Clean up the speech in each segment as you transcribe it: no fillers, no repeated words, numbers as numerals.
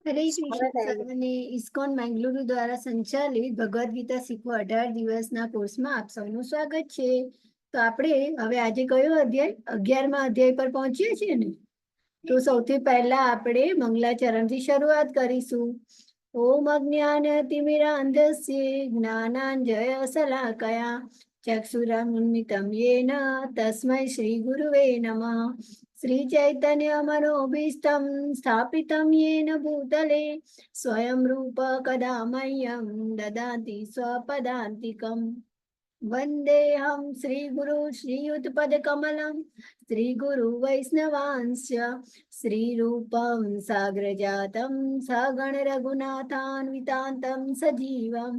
હરે કૃષ્ણ સર્વને ઇસ્કોન મેંગલુરુ દ્વારા સંચાલિત ભગવદ ગીતા શીખો 18 દિવસના કોર્સમાં આપ સૌનું સ્વાગત છે. તો આપણે હવે આજે કયો અધ્યાય 11મા અધ્યાય પર પહોંચીએ છીએ ને. તો સૌથી પહેલા આપણે મંગલાચરણથી શરૂઆત કરીશું. ઓમ અજ્ઞાનતિમિરાંધસ્ય જ્ઞાનાંજય શલાકયા ચક્ષુરુન્મિલિतं યેન તસ્મૈ શ્રી ગુરુવે નમઃ. શ્રી ચૈતન્ય મનોભીષ્ટં સ્થાપિतं યેન ભૂતલે સ્વયં રૂપ કદા મह्यं દદાતિ સ્વપદાન્તિકં. વંદેહમ શ્રી ગુરુ શ્રીયુતપદકમલં શ્રી ગુરુ વૈષ્ણવાંશ્ચ શ્રી રૂપં સાગ્રજાતં સગણ રઘુનાથાન્વિતાન્तं સજીવં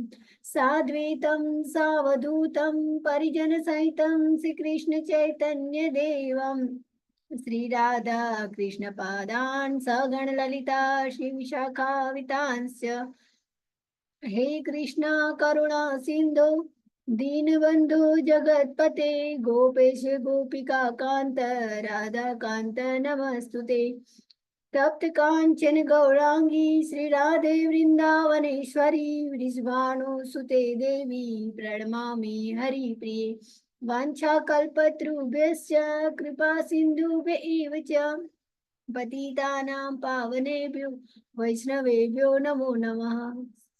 સાદ્વૈतं સાવધૂतं પરિજન સહિतं શ્રી કૃષ્ણ ચૈતન્ય દેવમ શ્રી રાધા કૃષ્ણ પાદાન સગણ લલિતા શ્રી વિશાખાવિતાંશ્ચ. હે કૃષ્ણ કરુણા સિંધુ दीनबंधु जगतपते गोपेश गोपिका कांत राधा कांत नमस्तुते. तप्त कांचन गौरांगी श्री राधे वृंदावनेश्वरी वृषभानुसुते देवी प्रणमामि हरिप्रिये. वाञ्छाकल्पतरुभ्यश्च कृपा सिन्धुभ्य च पतितानां पावनेभ्यो वैष्णवेभ्यो नमो नमः.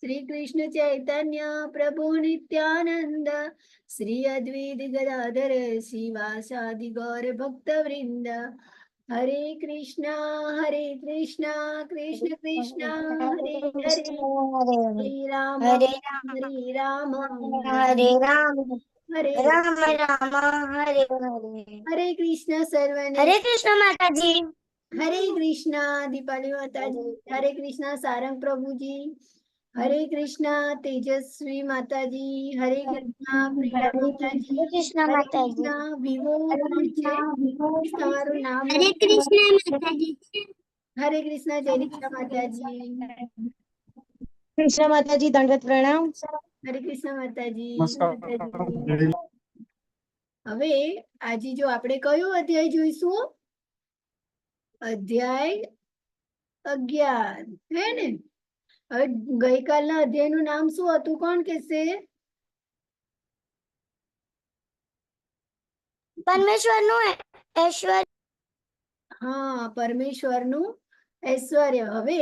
श्री कृष्ण चैतन्य प्रभु नित्यानंद श्री अद्वैत गदाधर श्रीवासादि गौर भक्त वृंद. हरे कृष्णा कृष्ण कृष्ण हरे हरे हरे राम हरे राम हरे राम राम हरे हरे. हरे कृष्ण सर्वने. हरे कृष्ण माता जी. हरे कृष्णा दीपाली माता जी. हरे कृष्णा सारंग प्रभु जी. हरे कृष्णा तेजस्वी माता जी. हरे कृष्णा प्रिया माता जी. हरे कृष्ण हरे माता जी. कृष्णा विवो છે તમારું નામ. हरे कृष्ण माता जी. हरे कृष्णा जयनीता माता जी. कृष्ण माता जी दंडवत प्रणाम. हरे कृष्ण माता जी. નમસ્કાર. હવે આજે જો આપણે કયો અધ્યાય જોઈશું? અધ્યાય 11 હે ને. હવે ગઈકાલના અધ્યાયનું નામ શું હતું? કોણ કહેશે? પરમેશ્વરનું ઐશ્વર્ય. હા, પરમેશ્વરનું ઐશ્વર્ય. હવે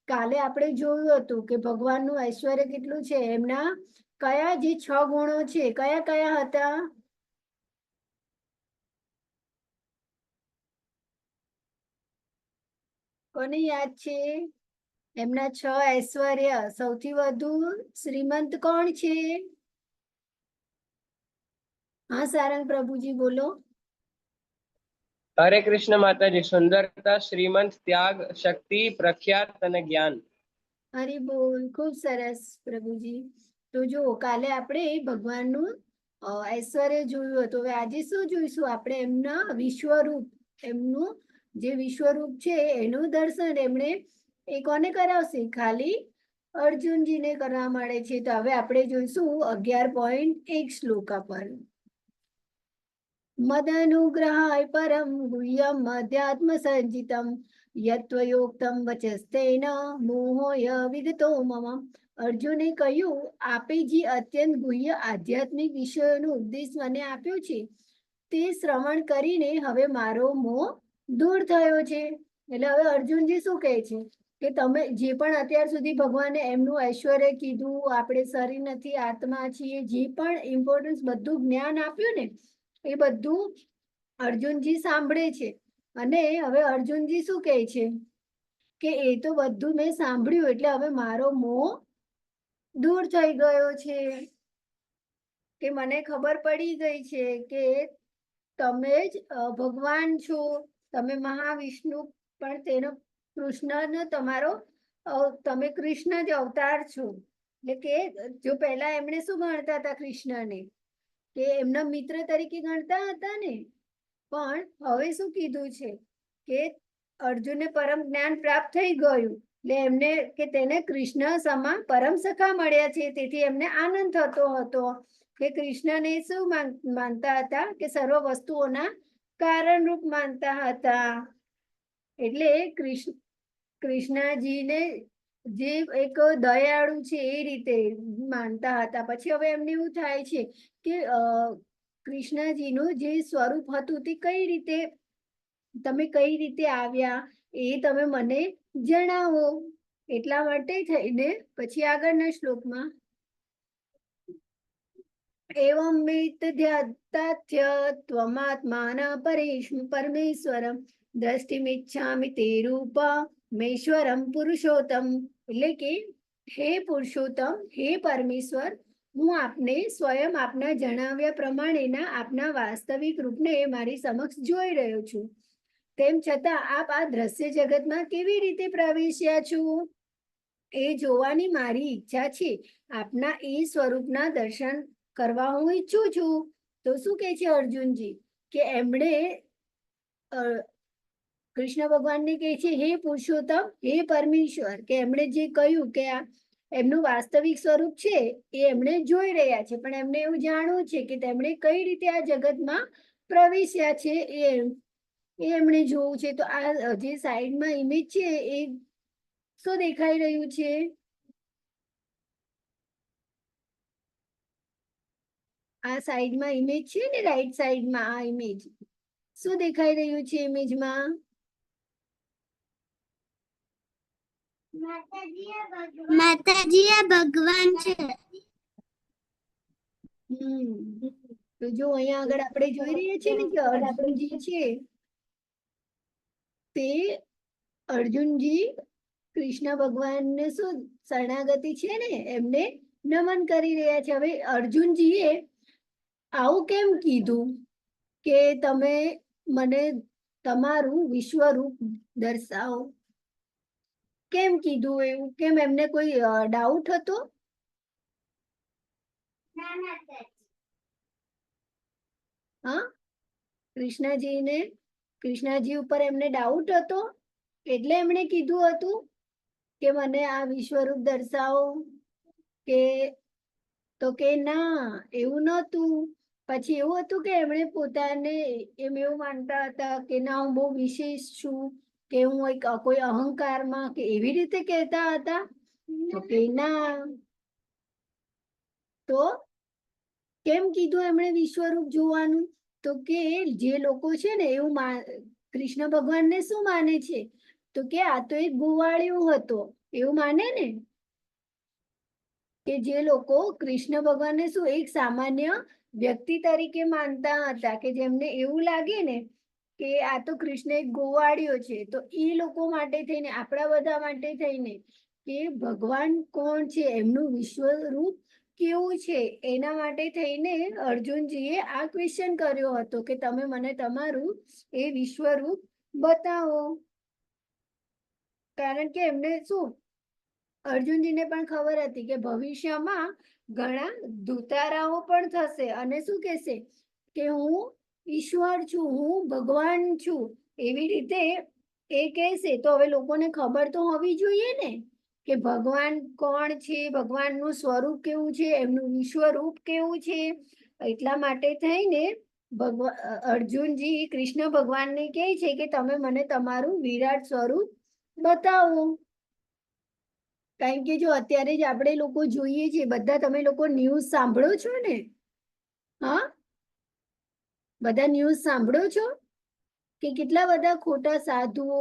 કાલે આપણે જોયું હતું કે ભગવાનનું ઐશ્વર્ય કેટલું છે. એમના કયા જે 6 ગુણો છે કયા કયા હતા? કોને યાદ છે? એમના 6 ઐશ્વર્ય. સૌથી વધુ શ્રીમંત કોણ છે? હા સારંગ પ્રભુજી બોલો. હરે કૃષ્ણ માતાજી. સુંદરતા, શ્રીમંત, ત્યાગ, શક્તિ, પ્રખ્યાત અને જ્ઞાન. હરી બોલ. ખૂબ સરસ પ્રભુજી. તો જો કાલે આપણે ભગવાનનું ઐશ્વર્ય જોયું હતું. હવે આજે શું જોઈશું આપણે? એમના વિશ્વરૂપ. એમનું જે વિશ્વરૂપ છે એનું દર્શન એમણે એ કોને કરાવશે? ખાલી અર્જુનજીને કરવા મળે છે. તો હવે આપણે જોઈશું 11.1 શ્લોકા પર. મદનુગ્રહાય પરમ ગુહ્યમ અધ્યાત્મ સંજિતમ યત્વયોક્તમ વચસ્તેન મોહોય વિદતો મમ. અર્જુને કહ્યું, આપે જે અત્યંત ગુહ્ય આધ્યાત્મિક વિષયોનો ઉપદેશ મને આપ્યો છે તે શ્રવણ કરીને હવે મારો મોહ દૂર થયો છે. એટલે હવે અર્જુનજી શું કહે છે કે તમે જે પણ અત્યાર સુધી ભગવાને એમનું ઐશ્વર્ય કીધું, આપણે શરીર નથી આત્મા છીએ, જે પણ ઇમ્પોર્ટન્સ બધું જ્ઞાન આપ્યું ને એ બધું અર્જુનજી સાંભળે છે. અને હવે અર્જુનજી શું કહે છે કે એ તો બધું મેં સાંભળ્યું એટલે હવે મારો મોહ દૂર થઈ ગયો છે. કે મને ખબર પડી ગઈ છે કે તમે જ ભગવાન છો, તમે મહાવિષ્ણુ પણ તેનો કૃષ્ણનો તમારો તમે કૃષ્ણ જ અવતાર છો. એટલે કે જો પહેલા એમણે શું ગણતા હતા કૃષ્ણને કે એમના મિત્ર તરીકે ગણતા હતા ને, પણ હવે શું કીધું છે કે અર્જુનને પરમ જ્ઞાન પ્રાપ્ત થઈ ગયું એટલે એમને કે તેને કૃષ્ણ સમા પરમ સખા મળ્યા છે. તેથી એમને આનંદ થતો હતો કે કૃષ્ણને શું માનતા હતા કે સર્વ વસ્તુઓના કારણરૂપ માનતા હતા. એટલે કૃષ્ણજીને જે એક દયાળુ છે એ રીતે માનતા હતા. પછી હવે એમને એવું થાય છે કે કૃષ્ણજીનું જે સ્વરૂપ હતું તે કઈ રીતે, તમે કઈ રીતે આવ્યા એ તમે મને જણાવો. એટલા માટે થઈને પછી આગળના શ્લોકમાં એવં વેત્તધ્યાત્ય ત્વમાત્માન પરમેશ્વરમ દ્રષ્ટિમિચ્છામિ તે રૂપમેશ્વરમ પુરુષોત્તમ. એટલે કે હે પુરુષોત્તમ, હે પરમેશ્વર, હું આપને સ્વયં આપના જણાવ્યા પ્રમાણેના આપના વાસ્તવિક રૂપને મારી સમક્ષ જોઈ રહ્યો છું. તેમ છતાં આપ આ દ્રશ્ય જગતમાં કેવી રીતે પ્રવેશ્યા છો એ જોવાની મારી ઈચ્છા છે. આપના એ સ્વરૂપના દર્શન કરવા હું ઈચ્છું છું. તો શું કહે છે અર્જુનજી કે એમણે કૃષ્ણ ભગવાનને કહે છે હે પુરુષોત્તમ, હે પરમેશ્વર, કે એમણે જે કહ્યું કે આ એમનું વાસ્તવિક સ્વરૂપ છે એ એમણે જોઈ રહ્યા છે, પણ એમને એવું જાણવું છે કે તેમણે કઈ રીતે આ જગતમાં પ્રવેશ્યા છે એ એમણે જોવું છે. તો આ જે સાઈડમાં ઇમેજ છે એ શું દેખાઈ રહ્યું છે? આ સાઈડમાં ઇમેજ છે ને, રાઈટ સાઈડમાં આ ઇમેજ શું દેખાઈ રહ્યું છે ઇમેજમાં? માતાજી આ ભગવાન છે. તો જો અહીંયા આગળ આપણે જોઈ રહ્યા છીએ ને કે અર્જુનજી છે તે અર્જુનજી કૃષ્ણ ભગવાનને શું શરણાગતિ છે ને એમને નમન કરી રહ્યા છે. હવે અર્જુનજીએ આવું કેમ કીધું કે તમે મને તમારું વિશ્વરૂપ દર્શાવો? કેમ કીધું એવું? કેમ એમને કોઈ ડાઉટ હતો? હા, કૃષ્ણજી ઉપર એમને ડાઉટ હતો એટલે એમણે કીધું હતું કે મને આ વિશ્વરૂપ દર્શાવો, કે તો કે ના એવું નહોતું. પછી એવું હતું કે એમણે પોતાને એવું માનતા હતા કે ના હું બહુ વિશેષ છું, કે હું એક કોઈ અહંકારમાં કે એવી રીતે કહેતા હતા? તો કે ના. તો કેમ કીધું એમણે વિશ્વરૂપ જોવાનું? તો કે જે લોકો છે ને એવું કૃષ્ણ ભગવાનને શું માને છે? તો કે આ તો એક ગોવાળિયો હતો એવું માને ને, કે જે લોકો કૃષ્ણ ભગવાનને શું એક સામાન્ય વ્યક્તિ તરીકે માનતા હતા, કે જેમને એવું લાગે ને કે આ તો કૃષ્ણ એક ગોવાળિયો છે. તો એ લોકો માટે થઈને, આપણા બધા માટે થઈને કે ભગવાન કોણ છે, એમનું વિશ્વરૂપ કેવું છે, એના માટે થઈને અર્જુનજીએ આ ક્વેશ્ચન કર્યો હતો કે તમે મને તમારું એ વિશ્વરૂપ બતાવો. કારણ કે એમને શું, અર્જુનજીને પણ ખબર હતી કે ભવિષ્યમાં ઘણા દુતારાઓ પણ થશે અને શું કહેશે કે હું ઈશ્વર છું, હું ભગવાન છું, એવી રીતે એ કહેશે. તો હવે લોકોને ખબર તો હોવી જોઈએ ને કે ભગવાન કોણ છે, ભગવાનનું સ્વરૂપ કેવું છે, એમનું વિશ્વરૂપ કેવું છે. એટલા માટે થઈને અર્જુનજી કૃષ્ણ ભગવાનને કહે છે કે તમે મને તમારું વિરાટ સ્વરૂપ બતાવો. કારણ કે જો અત્યારે જ આપણે લોકો જોઈએ છીએ, બધા તમે લોકો ન્યૂઝ સાંભળો છો ને? હા, બધા ન્યૂઝ સાંભળો છો કે કેટલા બધા ખોટા સાધુઓ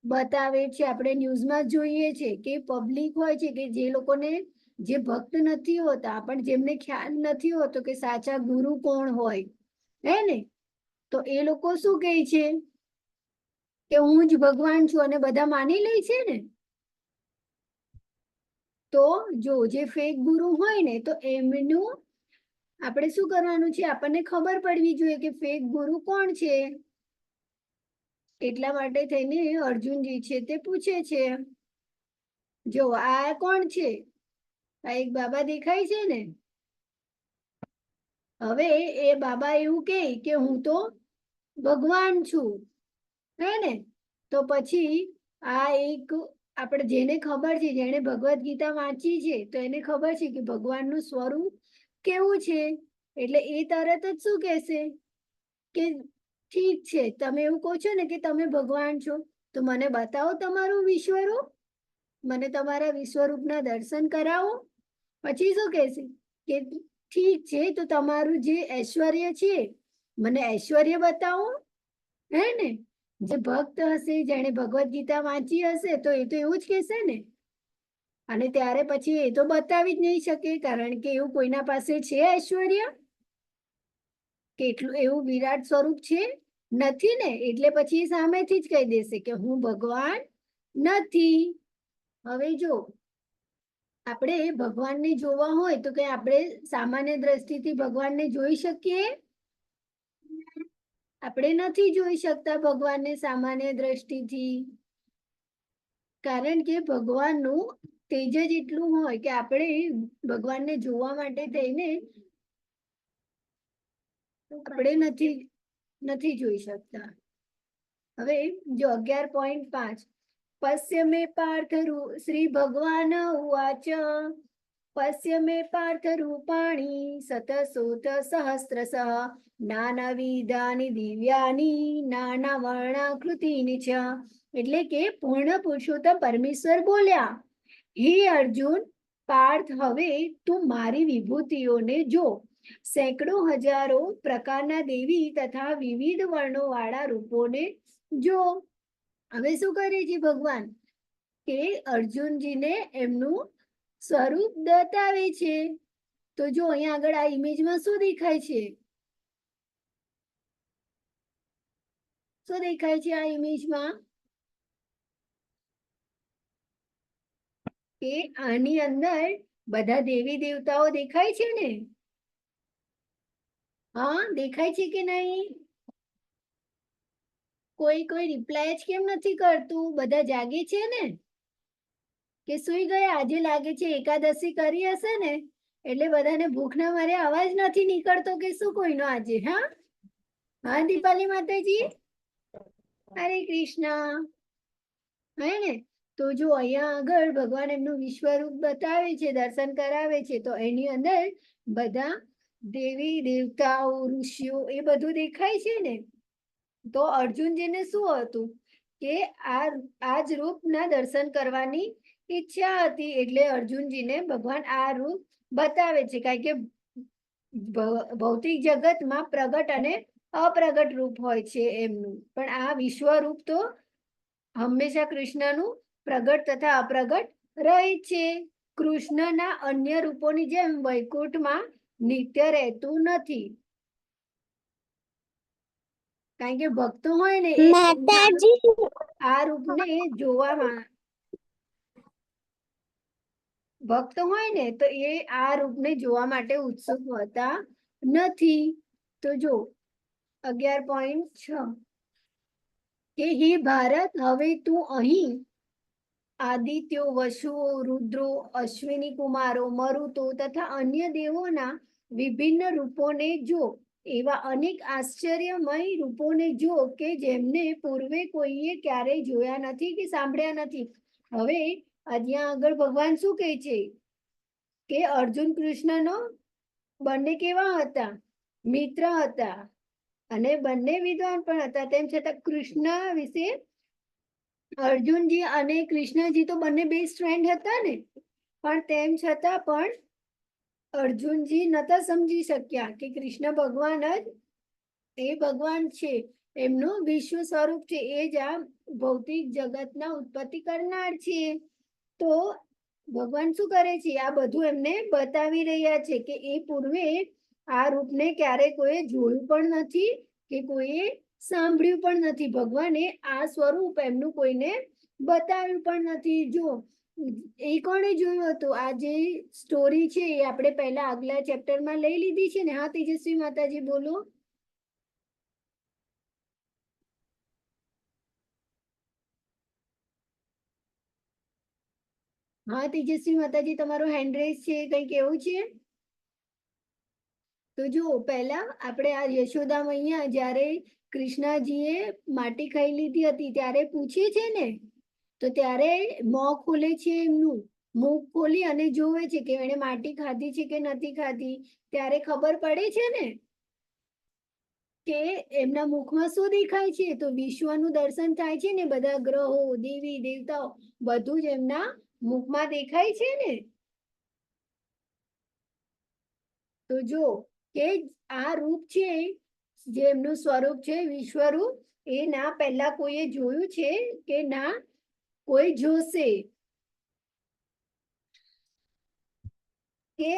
બતાવે છે? આપણે ન્યૂઝમાં જોઈએ છે કે પબ્લિક હોય છે કે જે લોકોને, જે ભક્ત નથી હોતા પણ જેમને ખ્યાલ નથી હોતો કે સાચા ગુરુ કોણ હોય, હે ને, તો એ લોકો શું કહે છે કે હું જ ભગવાન છું અને બધા માની લે છે ને. તો જો જે ફેક ગુરુ હોય ને તો એમનું આપણે શું કરવાનું છે, આપણને ખબર પડવી જોઈએ કે ફેક ગુરુ કોણ છે. એટલા માટે થઈને અર્જુનજી છે તે પૂછે છે. જો આ કોણ છે? આ એક બાબા દેખાય છે ને. હવે એ બાબા એવું કહે કે હું તો ભગવાન છું, હે ને. તો પછી આ એક આપણે જેને ખબર છે, જેને ભગવદ્ ગીતા વાંચી છે, તો એને ખબર છે કે ભગવાનનું સ્વરૂપ કેવું છે. એટલે એ તરત જ શું કહેશે કે ઠીક છે, તમે એવું કહો છો ને કે તમે ભગવાન છો, તો મને બતાવો તમારું વિશ્વરૂપ, મને તમારા વિશ્વરૂપના દર્શન કરાવો. પછી શું કહેશે કે ઠીક છે, તો તમારું જે ઐશ્વર્ય છે મને ઐશ્વર્ય બતાવો. હે ને, જે ભક્ત હશે, જેણે ભગવદ ગીતા વાંચી હશે, તો એ તો એવું જ કહેશે ને. અને ત્યારે પછી એ તો બતાવી જ નહીં શકે, કારણ કે એવું કોઈના પાસે છે ઐશ્વર્ય? કેટલું એવું વિરાટ સ્વરૂપ છે? નથી ને. એટલે પછી સામેથી જ કહી દેશે કે હું ભગવાન નથી. હવે જો આપણે ભગવાનને જોવા હોય તો કે આપણે સામાન્ય દ્રષ્ટિથી ભગવાનને જોઈ શકીએ? આપણે નથી જોઈ શકતા ભગવાનને સામાન્ય દ્રષ્ટિથી, કારણ કે ભગવાનનું તેજ જ એટલું હોય કે આપણે ભગવાનને જોવા માટે થઈને આપણે નથી જોઈ શકતા. હવે જો 11.5 પશ્ય મે પાર્થ શ્રી ભગવાન ઉવાચ પશ્ય મે પાર્થ રૂપાણી સતસોત સહસ્રશ નાનાવિધાની દિવ્યાની નાના વર્ણાકૃતિની છે. એટલે કે પૂર્ણ પુરુષોત્તમ પરમેશ્વર બોલ્યા, હે અર્જુન, પાર્થ હવે તું મારી વિભૂતિઓને જો. સેંકડો હજારો પ્રકારના દેવી તથા વિવિધ વર્ણો વાળા રૂપોને જો. હવે શું કરે છે ભગવાન કે અર્જુનજીને એમનું સ્વરૂપ બતાવે છે. તો જો અહીંયા આગળ આ ઇમેજમાં શું દેખાય છે? શું દેખાય છે આ ઇમેજમાં? કે આની અંદર બધા દેવી દેવતાઓ દેખાય છે ને? હા, દેખાય છે કે નહીં? કોઈ રિપ્લાય જ કેમ નથી કરતું? બધા જાગે છે ને કે સુઈ ગયા? આજે લાગે છે એકાદશી કરી હશે ને, એટલે બધાને ભૂખના મારે અવાજ નથી નીકળતો કે શું કોઈનો આજે? હા હા દીપાલી માતાજી, હરે કૃષ્ણ. હે ને, તો જો અહીંયા આગળ ભગવાન એમનું વિશ્વરૂપ બતાવે છે, દર્શન કરાવે છે, તો એની અંદર બધા દેવી દેવતાઓ, ઋષિઓ એ બધું દેખાય છે ને. તો અર્જુનજીને શું હતું કે આ જ રૂપના દર્શન કરવાની ઈચ્છા હતી, એટલે અર્જુનજીને ભગવાન આ રૂપ બતાવે છે. કારણ કે ભૌતિક જગતમાં પ્રગટ અને અપ્રગટ રૂપ હોય છે એમનું, પણ આ વિશ્વરૂપ તો હંમેશા કૃષ્ણનું પ્રગટ તથા અપ્રગટ રહે છે. કૃષ્ણના અન્ય રૂપોની જેમ વૈકુંઠમાં નિત્ય રહેતું નથી, કારણ કે ભક્તો હોય ને માતાજી આ રૂપને જોવામાં, ભક્ત હોય ને તો એ આ રૂપને જોવા માટે ઉત્સુક હોતા નથી. તો જો 11.6 કે હે ભારત, હવે તું અહીં આદિત્યો, વસુઓ, રુદ્રો, અશ્વિની કુમારો, મરુતો તથા અન્ય દેવોના વિભિન્ન રૂપોને જો. એવા અનેક આશ્ચર્યમય રૂપોને જો કે જેમને પૂર્વે કોઈએ ક્યારેય જોયા નથી કે સાંભળ્યા નથી. હવે અહીંયા આગળ ભગવાન શું કહે છે કે અર્જુન કૃષ્ણનો બંને કેવા હતા? મિત્ર હતા અને બંને વિદ્વાન પણ હતા. તેમ છતાં કૃષ્ણ વિશે અર્જુનજી અને કૃષ્ણજી તો બંને બેસ્ટ ફ્રેન્ડ હતા ને, પણ તેમ છતાં પણ અર્જુનજી નતા સમજી શક્યા કે કૃષ્ણ ભગવાન જ એ ભગવાન છે, એમનું વિશ્વ સ્વરૂપ છે, એ જ આ ભૌતિક જગતના ઉત્પત્તિ કરનાર છે. તો ભગવાન શું કરે છે? આ બધું એમને બતાવી રહ્યા છે કે એ પૂર્વે આ રૂપને ક્યારે કોઈ જોયું પણ નથી કે કોઈએ સાંભળ્યું પણ નથી. ભગવાને આ સ્વરૂપ એમનું કોઈને બતાવ્યું પણ નથી. જો એ કોણે જોયું હતું? આ જે સ્ટોરી છે એ આપણે પહેલા આગલા ચેપ્ટરમાં લઈ લીધી છે ને. હા તેજસ્વી માતાજી બોલો. હા તેજસ્વી માતાજી, તમારો હેન્ડ રેઝ છે, કંઈ કેવું છે? તો જો પહેલા આપણે આ યશોદા મૈયા જ્યારે કૃષ્ણજીએ માટી ખાઈ લીધી હતી ત્યારે પૂછે છે ને, તો ત્યારે મોં ખોલે છે, એમનું મુખ ખોલી અને જોવે છે કે એણે માટી ખાધી છે કે નથી ખાધી, ત્યારે ખબર પડે છે ને. કે એમના મુખમાં શું દેખાય છે? તો વિશ્વનું દર્શન થાય છે ને, બધા ગ્રહો, દેવી દેવતાઓ બધું જ એમના મુખમાં દેખાય છે ને. તો જો કે આ રૂપ છે, જે એમનું સ્વરૂપ છે વિશ્વરૂપ, એ ના પહેલા કોઈએ જોયું છે કે ના કોઈ જોશે. કે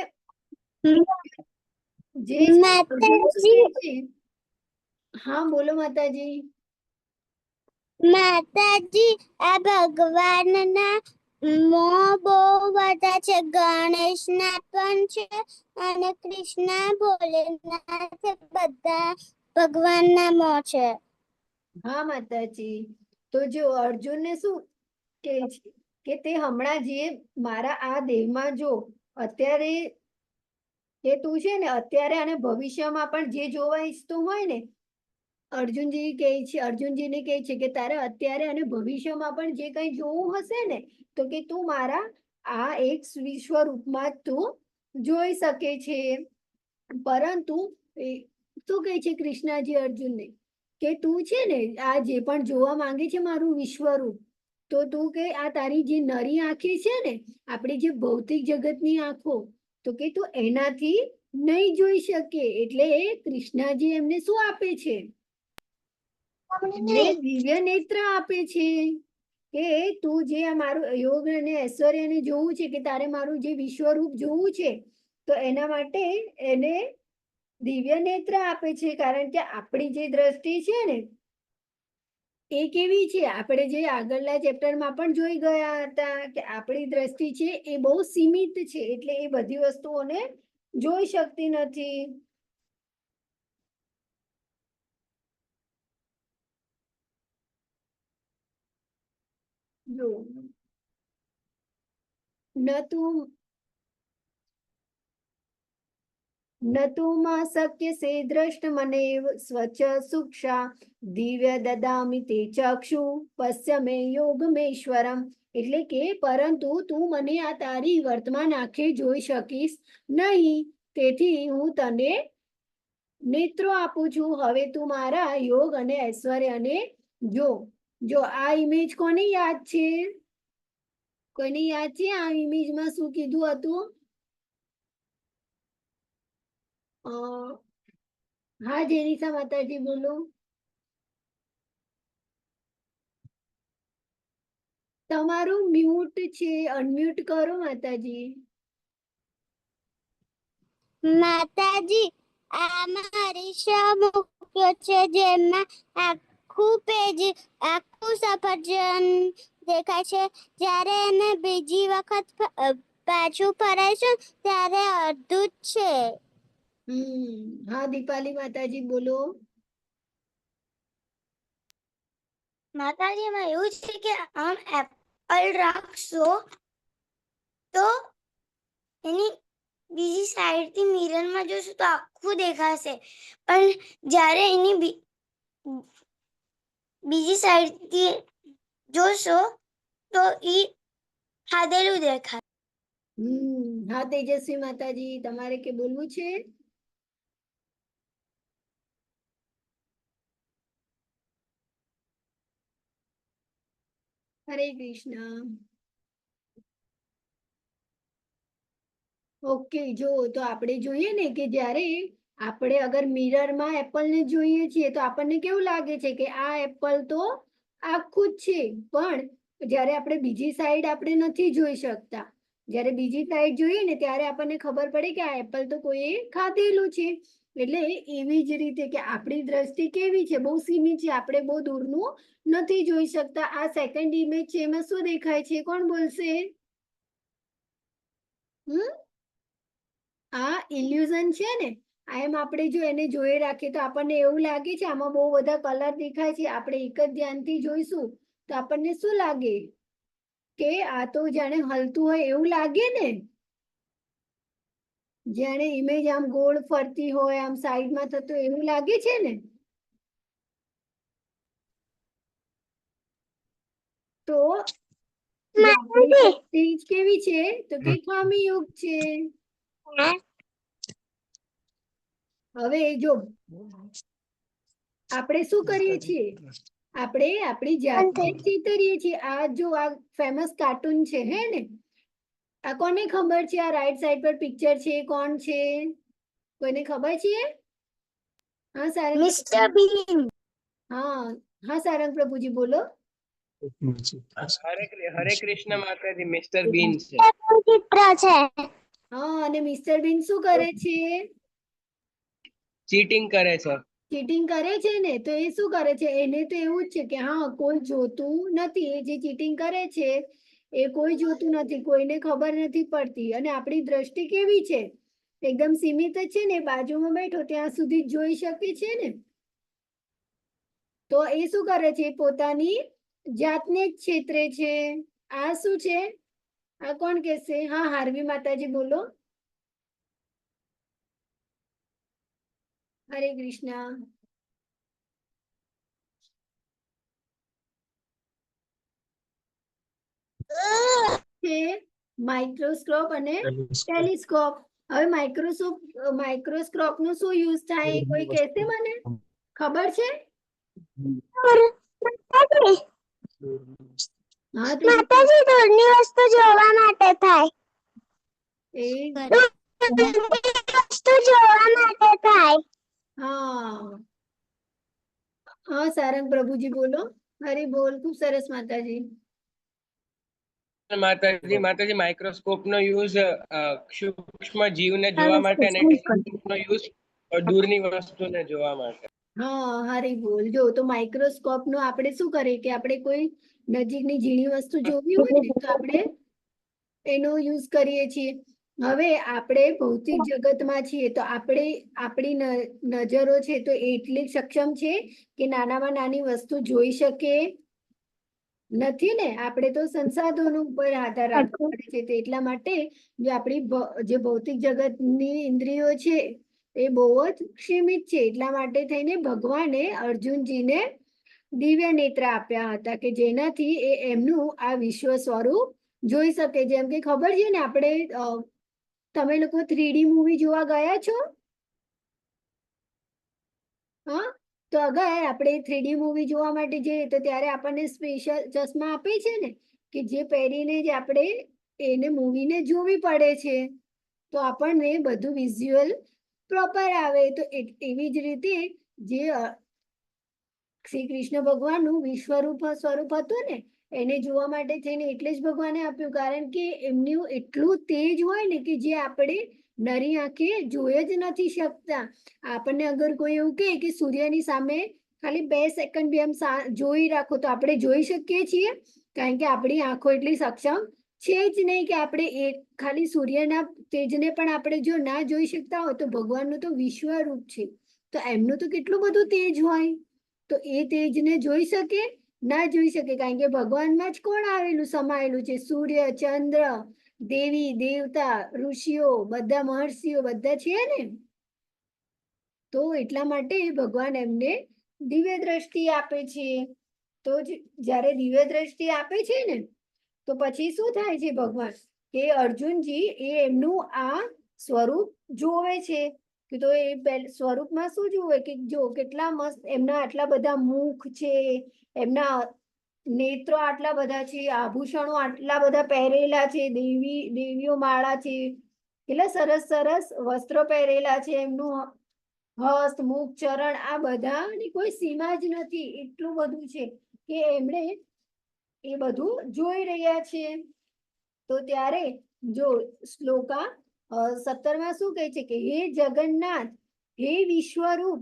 જે અર્જુન માતાજી શું કહે છે? હા બોલો માતાજી. માતાજી આ ભગવાનના મોં બહુ બધા છે. ગણેશના પણ છે અને કૃષ્ણ ભોલેનાથ બધા ભગવાનના મોં છે. હા માતાજી. તો જો અર્જુનને શું કહે છે કે તે હમણાં જે મારા આ દેહમાં જો અત્યારે કે તું છે ને અત્યારે અને ભવિષ્યમાં પણ જે જોવા ઈચ્છતું હોય ને, અર્જુનજીને કહે છે કે તારે અત્યારે અને ભવિષ્યમાં પણ જે કંઈ જોવું હશે ને, તો કે તું મારા આ એક સ્વરૂપમાં તું જોઈ શકે છે. પરંતુ શું કહે છે કૃષ્ણજી અર્જુનને કે તું છે ને આ જે પણ જોવા માંગે છે મારું વિશ્વરૂપ, તો તું કે આ તારી જે નરી આંખી છે ને, આપણી જે ભૌતિક જગતની આંખો, તો કે તું એનાથી નહીં જોઈ શકે. એટલે કૃષ્ણજી એમને શું આપે છે? એમને દિવ્ય નેત્ર આપે છે કે તું જે આ મારું યોગ અને ઐશ્વર્યને જોવું છે, કે તારે મારું જે વિશ્વરૂપ જોવું છે, તો એના માટે એને દિવ્ય નેત્ર આપે છે. કારણ કે આપણી જે દ્રષ્ટિ છે ને એ કેવી છે, આપણે જે આગળના ચેપ્ટરમાં પણ જોઈ ગયા હતા કે આપણી દ્રષ્ટિ છે એ બહુ સીમિત છે, એટલે એ બધી વસ્તુઓને જોઈ શકતી નથી. જો ન તું न तु मा शक्य से दृष्ट मनेव स्वच्छ सुक्षा दिव्य ददामि ते चक्षु पश्य मे योगमेश्वरम. એટલે કે પરંતુ તું મને આ તારી વર્તમાન આંખે જોઈ શકીશ નહીં, તેથી હું તને નેત્રો આપું છું. હવે તું મારા યોગ અને ઐશ્વર્યને જો. જો આ ઇમેજ કોને યાદ છે? કોઈને યાદ છે આ ઇમેજમાં શું કીધું હતું? હા જેનિસા માતાજી બોલો. તમારું મ્યુટ છે, અનમ્યુટ કરો માતાજી. માતાજી આમાં અરીસા મૂક્યો છે, જેમાં આખું પેજ, આખું સફરજન દેખાય છે. જ્યારે એને બીજી વખત પાછું ફરાય છે ત્યારે અડધું જ છે. હા દીપાલી માતાજી બોલો. માતાજી એમાં એવું છે કે આમ એપલ રાખશો તો એની બીજી સાઈડથી મિરરમાં જોશો તો આખું દેખાશે, પણ જ્યારે એની બીજી સાઈડથી જોશો તો ઈ ખાધેલું દેખાય. હા તેજસ્વી માતાજી તમારે કે બોલવું છે? હરે કૃષ્ણ. ઓકે, જો તો આપણે જોઈએ ને કે જ્યારે આપણે અગર મિરરમાં એપલને જોઈએ છીએ તો આપણને કેવું લાગે છે કે આ એપલ તો આખું જ છે, પણ જ્યારે આપણે બીજી સાઈડ આપણે નથી જોઈ શકતા. જ્યારે બીજી સાઈડ જોઈએ ને ત્યારે આપણને ખબર પડે કે આ એપલ તો કોઈએ ખાધેલું છે. એટલે એવી જ રીતે કે આપણી દ્રષ્ટિ કેવી છે, બહુ સીમિત છે, આપણે બહુ દૂરનું નથી જોઈ શકતા. આ સેકન્ડ ઇમેજ છે, એમાં શું દેખાય છે? કોણ બોલશે? આ ઇલ્યુઝન છે ને, એમ આપણે જો એને જોઈ રાખીએ તો આપણને એવું લાગે છે આમાં બહુ બધા કલર દેખાય છે. આપણે એક જ ધ્યાનથી જોઈશું તો આપણને શું લાગે કે આ તો જાણે હલતું હોય એવું લાગે ને, જાણે ઇમેજ આમ ગોળ ફરતી હોય, આમ સાઈડમાં થતું એવું લાગે છે ને. તો કેવી છે? તો કે ખામી યુક્ત છે. હવે જો આપણે શું કરીએ છીએ? આપણે આપણી જાતને જ ચિતરીએ છીએ. આ જો આ ફેમસ કાર્ટૂન છે હે ને, આ કોને ખબર છે? આ રાઈટ સાઈડ પર પિક્ચર છે, કોણ છે? કોઈને ખબર છે? હા સારંગ મિસ્ટર બીન. હા હા સારંગ પ્રભુજી બોલો. હરે કૃષ્ણ માતાજી, મિસ્ટર બીન છે. ચિત્ર છે. હા, અને મિસ્ટર બીન શું કરે છે? ચીટિંગ કરે છે. ચીટિંગ કરે છે ને, તો એ શું કરે છે? એને તો એવું જ છે કે હા કોઈ જોતું નથી. એ જે ચીટિંગ કરે છે એ કોઈ જોતું નથી, કોઈને ખબર નથી પડતી. અને આપણી દ્રષ્ટિ કેવી છે? એકદમ સીમિત જ છે ને, બાજુમાં બેઠો ત્યાં સુધી જ જોઈ શકે છે ને. તો એ શું કરે છે? પોતાની જાતને જ છેતરે છે. આ શું છે? આ કોણ કહેશે? હા હાર્વી માતાજી બોલો. હરે કૃષ્ણ. છે માઇક્રોસ્કોપ અને ટેલિસ્કોપ. હવે માઇક્રોસ્કોપ નો શું યુઝ થાય? કોઈ કહેશે મને? ખબર છે? હા તો માતાજી દૂરની વસ્તુ જોવા માટે થાય. એ વસ્તુ જોવા માટે થાય. હા હા સારંગ પ્રભુજી બોલો. હરે બોલ. ખૂબ સરસ માતાજી. માતાજી માઇક્રોસ્કોપ નો યુઝ સૂક્ષ્મ જીવને જોવા માટે અને ટેલિસ્કોપ નો યુઝ દૂરની વસ્તુને જોવા માટે. હા હારી બોલ. જો તો માઇક્રોસ્કોપ નો આપણે શું કરીએ કે આપણે કોઈ નજીકની ઝીણી વસ્તુ જોવી હોય ને તો આપણે એનો યુઝ કરીએ છીએ. હવે આપણે ભૌતિક જગતમાં છીએ તો આપણી નજરો છે તો એટલી સક્ષમ છે કે નાનામાં નાની વસ્તુ જોઈ શકે નથી ને. આપણે તો સંસાધનો ઉપર આધાર રાખવો પડે છે. તો એટલા માટે જે આપણી જે ભૌતિક જગતની ઇન્દ્રિયો છે એ બહુ જ સીમિત છે. એટલા માટે થઈને ભગવાને અર્જુનજીને દિવ્ય નેત્ર આપ્યા હતા કે જેનાથી એ એમનું આ વિશ્વ સ્વરૂપ જોઈ શકે. જેમ કે ખબર છે ને, આપણે તમે લોકો 3D મૂવી જોવા ગયા છો? હા, તો અગર આપણે 3D મૂવી જોવા માટે જઈએ તો ત્યારે આપણને સ્પેશિયલ ચશ્મા આપે છે ને, કે જે પહેરીને જ આપણે એને મૂવીને જોવી પડે છે. તો આપણને બધું વિઝ્યુઅલ પ્રોપર આવે. તો એવી જ રીતે જે શ્રી કૃષ્ણ ભગવાનનું વિશ્વરૂપ સ્વરૂપ હતું ને, એને જોવા માટે થઈને એટલે જ ભગવાને આપ્યું, કારણ કે એમનું એટલું તેજ હોય ને કે જે આપણે નરી આંખે જોઈ જ નથી શકતા. આપણને અગર કોઈ એવું કહે કે સૂર્યની સામે ખાલી 2 સેકન્ડ બી આમ જોઈ રાખો તો આપણે જોઈ શકીએ છીએ, કારણ કે આપણી આંખો એટલી સક્ષમ છે જ નહીં કે આપણે એક ખાલી સૂર્યના તેજને પણ આપણે જો ના જોઈ શકતા હોય તો ભગવાનનું તો વિશ્વરૂપ છે, તો એમનું તો કેટલું બધું તેજ હોય. તો એ તેજને જોઈ શકે? ના જોઈ શકે, કારણ કે ભગવાનમાં જ કોણ આવેલું સમાયેલું છે? સૂર્ય, ચંદ્ર, દેવી દેવતા, ઋષિઓ, બધા મહર્ષિઓ બધા છે ને. તો એટલા માટે ભગવાન એમને દિવ્ય દ્રષ્ટિ આપે છે. તો જ્યારે દિવ્ય દ્રષ્ટિ આપે છે ને તો પછી શું થાય છે? ભગવાન કે અર્જુનજી એ એમનું આ સ્વરૂપ જોવે છે. તો એ સ્વરૂપમાં શું જોવે કે જો કેટલા મસ્ત એમના આટલા બધા મુખ છે, એમના નેત્રો આટલા બધા છે, આભૂષણો આટલા બધા પહેરેલા છે, દેવીઓ માળા છે, કેટલા સરસ સરસ વસ્ત્રો પહેરેલા છે, એમનું હસ્ત, મુખ, ચરણ આ બધાની કોઈ સીમા જ નથી. એટલું બધું છે કે એમણે એ બધું જોઈ રહ્યા છે. તો ત્યારે જો શ્લોકા 17માં શું કહે છે કે હે જગન્નાથ, હે વિશ્વરૂપ,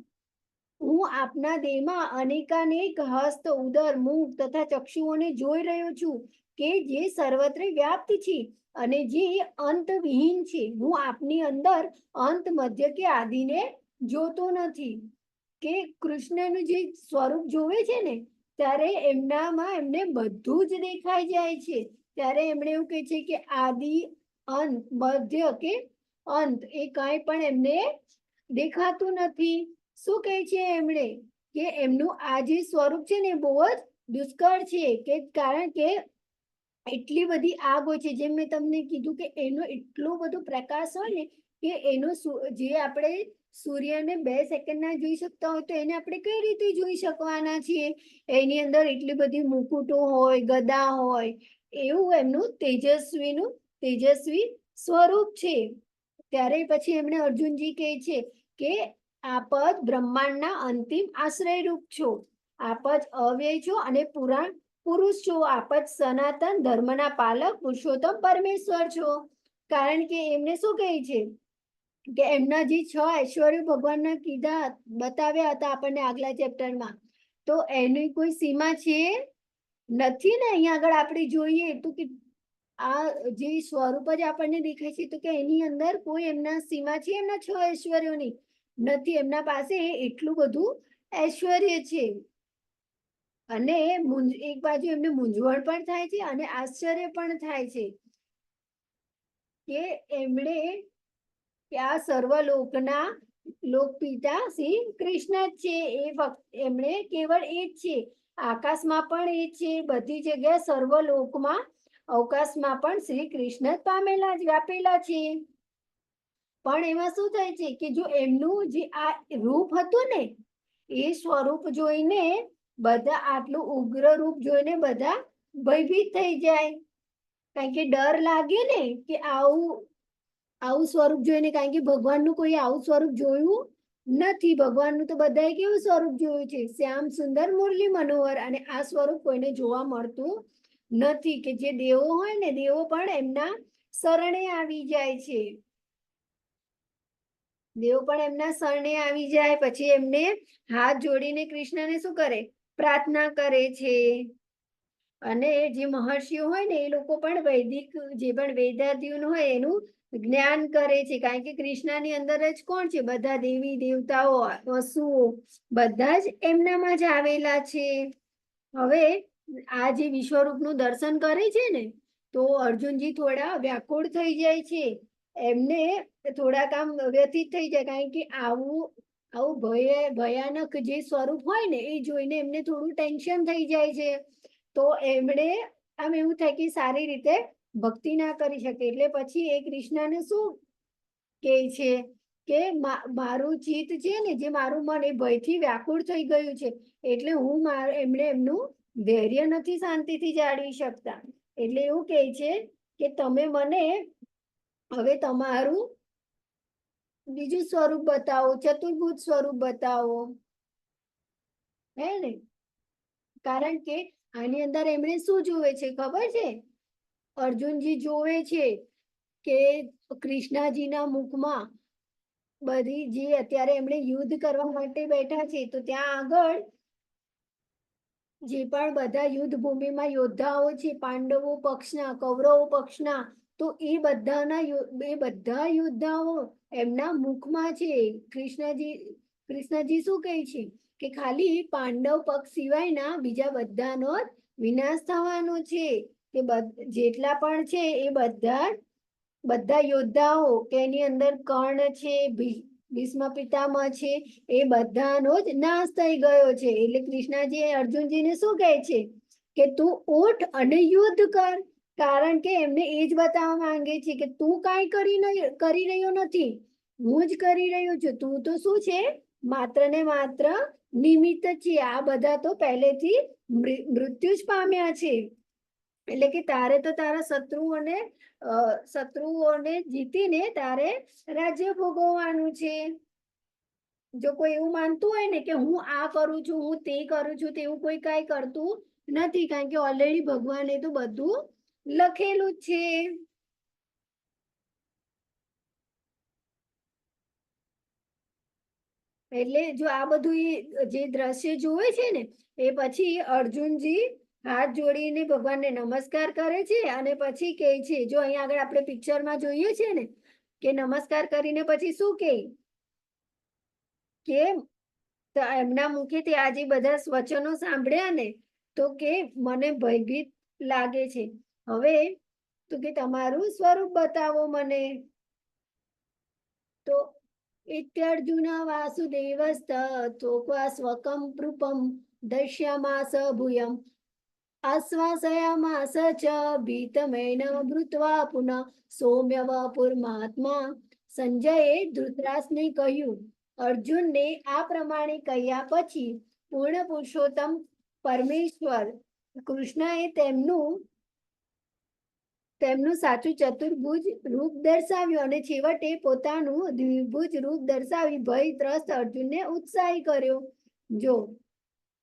હું આપના દેહમાં અનેકાનેક હસ્ત, ઉદર, મુખ તથા ચક્ષુઓને જોઈ રહ્યો છું કે જે સર્વત્ર વ્યાપ્ત છે અને જે અંતવિહીન છે. હું આપની અંદર અંત, મધ્ય કે આદિને જોતો નથી. કે કૃષ્ણનું જે સ્વરૂપ જોવે છે ને ત્યારે એમનામાં એમને બધું જ દેખાઈ જાય છે. ત્યારે એમણે એવું કહે છે કે આદિ, અંત, મધ્ય કે અંત એ કાંઈ પણ એમને દેખાતું નથી. શું કહે છે એમણે? કે એમનું આ જે સ્વરૂપ છે ને બહુ જ દુષ્કળ છે, કે કારણ કે એટલી બધી આગ હોય છે. જેમ મેં તમને કીધું કે એનો એટલો બધો પ્રકાશ હોય ને કે એનો જે આપણે સૂર્યને 2 સેકન્ડના જોઈ શકતા હોય તો એને આપણે કઈ રીતે જોઈ શકવાના છીએ? એની અંદર એટલી બધી મુકુટો હોય, ગદા હોય, એવું એમનું તેજસ્વી સ્વરૂપ છે. ત્યારે પછી એમણે અર્જુનજી કહે છે કે આપ જ બ્રહ્માંડના અંતિમ આશ્રય રૂપ છો, આપ જ અવ્યય છો અને પુરુષ છો, આપ જ સનાતન ધર્મના પાલક પુરુષોત્તમ પરમેશ્વર છો. કારણ કે એમને શું કહે છે કે એમના જે 6 ઐશ્વર્ય ભગવાનના કીધા બતાવ્યા હતા આપણને આગલા ચેપ્ટરમાં, તો એની કોઈ સીમા છે નથી ને. અહીંયા આગળ આપણે જોઈએ તો કે આ જે સ્વરૂપ જ આપણને દેખાય છે તો કે એની અંદર કોઈ એમના સીમા છે એમના 6 ઐશ્વર્યોની? નથી. એમના પાસે એટલું બધું ઐશ્વર્ય છે. અને એક બાજુ એમને મૂંઝવણ પણ થાય છે અને આશ્ચર્ય પણ થાય છે કે એમણે કે આ સર્વલોકના લોકપિતા શ્રી કૃષ્ણ જ છે. એ ફક્ત એમણે કેવળ એ જ છે. આકાશમાં પણ એ જ છે, બધી જગ્યાએ સર્વલોકમાં અવકાશમાં પણ શ્રી કૃષ્ણ જ પામેલા જ વ્યાપેલા છે. પણ એમાં શું થાય છે કે જો એમનું જે આ રૂપ હતું ને એ સ્વરૂપ જોઈને બધા, આટલું ઉગ્ર રૂપ જોઈને બધા ભયભીત થઈ જાય. કારણ કે ડર લાગે ને કે આવું સ્વરૂપ જોઈને. કારણ કે ભગવાનનું કોઈ આવું સ્વરૂપ જોયું નથી. ભગવાનનું તો બધાએ કેવું સ્વરૂપ જોયું છે? શ્યામ સુંદર મુરલી મનોહર. અને આ સ્વરૂપ કોઈને જોવા મળતું નથી. કે જે દેવો હોય ને, દેવો પણ એમના શરણે આવી જાય છે. દેવો પણ એમના શરણે આવી જાય. પછી એમને હાથ જોડીને કૃષ્ણને શું કરે? પ્રાર્થના કરે છે. અને જે મહર્ષિઓ હોય ને એ લોકો પણ વૈદિક, જે પણ વેદાધ્યુન હોય એનું જ્ઞાન કરે છે. કારણ કે કૃષ્ણની અંદર જ કોણ છે? બધા દેવી દેવતાઓ, પશુઓ બધા જ એમનામાં જ આવેલા છે. હવે આ જે વિશ્વરૂપનું દર્શન કરે છે ને તો અર્જુનજી થોડા વ્યાકુળ થઈ જાય છે. એમને થોડાક આમ વ્યથિત થઈ જાય. કારણ કે આવું ભયાનક જે સ્વરૂપ હોય ને એ જોઈને એમને થોડું ટેન્શન થઈ જાય છે. તો એમણે આમ એવું થાય કે સારી રીતે ભક્તિ ના કરી શકે. એટલે પછી એ કૃષ્ણને શું કહે છે કે મારું ચિત્ત છે ને, જે મારું મન એ ભયથી વ્યાકુળ થઈ ગયું છે. એટલે એમણે એમનું ધૈર્ય નથી શાંતિથી જાળવી શકતા. એટલે એવું કહે છે કે તમે મને હવે તમારું બીજું સ્વરૂપ બતાવો, ચતુર્ભુજ સ્વરૂપ બતાવો. હે ને? કારણ કે આની અંદર એમણે શું જોવે છે ખબર છે? અર્જુનજી જોવે છે કે કૃષ્ણજીના મુખમાં બધી જે અત્યારે એમણે યુદ્ધ કરવા માટે બેઠા છે તો ત્યાં આગળ જે પણ બધા યુદ્ધ ભૂમિમાં યોદ્ધાઓ છે, પાંડવો પક્ષના, કૌરવો પક્ષના, તો એ બધા યોદ્ધાઓ એમના મુખમાં છે. કૃષ્ણજી શું કહે છે કે ખાલી પાંડવ પક્ષ સિવાયના બીજા બધાનો જ વિનાશ થવાનો છે. કે જેટલા પણ છે એ બધા યોદ્ધાઓ, કે એની અંદર કર્ણ છે, ભીષ્મ પિતામહ છે, એ બધાનો જ નાશ થઈ ગયો છે. એટલે કૃષ્ણજી અર્જુનજીને શું કહે છે કે તું ઉઠ અને યુદ્ધ કર. કારણ કે એમને એ જ બતાવવા માંગે છે કે તું કાંઈ કરી રહ્યો નથી, હું જ કરી રહ્યો છું. તું તો શું છે? માત્ર ને માત્ર નિમિત્ત છે. આ બધા તો પહેલેથી મૃત્યુ જ પામ્યા છે. એટલે કે તારે તો તારા શત્રુઓને જીતીને તારે રાજ્ય ભોગવવાનું છે. જો કોઈ એવું માનતું હોય ને કે હું આ કરું છું, હું તે કરું છું, તેવું કોઈ કાંઈ કરતું નથી. કારણ કે ઓલરેડી ભગવાને તો બધું લખેલું જ છે. એટલે જો આ બધું જે દ્રશ્ય જોવે છે ને એ પછી અર્જુનજી હાથ જોડીને ભગવાનને નમસ્કાર કરે છે. અને પછી કહે છે, જો અહીંયા આગળ આપણે પિક્ચરમાં જોઈએ છે ને કે નમસ્કાર કરીને પછી શું કહે કે એમના મુખેથી આજે બધા વચનો સાંભળ્યા ને તો કે મને ભયભીત લાગે છે. હવે તો કે તમારું સ્વરૂપ બતાવો મને. તો ઇત્યર્જુન વાસુદેવસ્તથોક્વા સ્વકં રૂપમ દશ્યામાસ ભૂયમ આશ્વાસયામાસ ચ ભીતમેન ભૃત્વા પુનઃ સૌમ્ય વપુર્મહાત્મા. સંજયે ધૃતરાષ્ટ્રને કહ્યું અર્જુનને આ પ્રમાણે કહ્યા પછી પૂર્ણ પુરુષોત્તમ પરમેશ્વર કૃષ્ણએ તેમનું સાચું ચતુર્ભુજ રૂપ દર્શાવ્યું અને છેવટે પોતાનું દ્વિભુજ રૂપ દર્શાવી ભયત્રસ્ત અર્જુનને ઉત્સાહી કર્યો. જો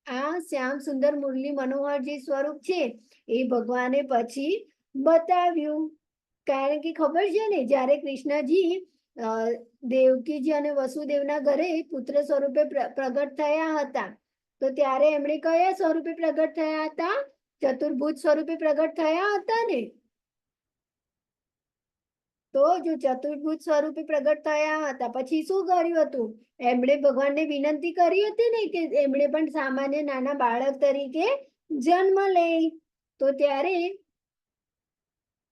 આ શ્યામ સુંદર મુરલી મનોહર જે સ્વરૂપ છે એ ભગવાને પછી બતાવ્યું. કારણ કે ખબર છે ને, જ્યારે કૃષ્ણજી દેવકીજી અને વસુદેવના ઘરે પુત્ર સ્વરૂપે પ્રગટ થયા હતા, તો ત્યારે એમણે કયા સ્વરૂપે પ્રગટ થયા હતા? ચતુર્ભુજ સ્વરૂપે પ્રગટ થયા હતા ને. તો જો ચતુર્ભુજ સ્વરૂપે પ્રગટ થયા હતા પછી શું કર્યું હતું? એમણે ભગવાનને વિનંતી કરી હતી ને કે એમણે પણ સામાન્ય નાના બાળક તરીકે જન્મ લે. તો ત્યારે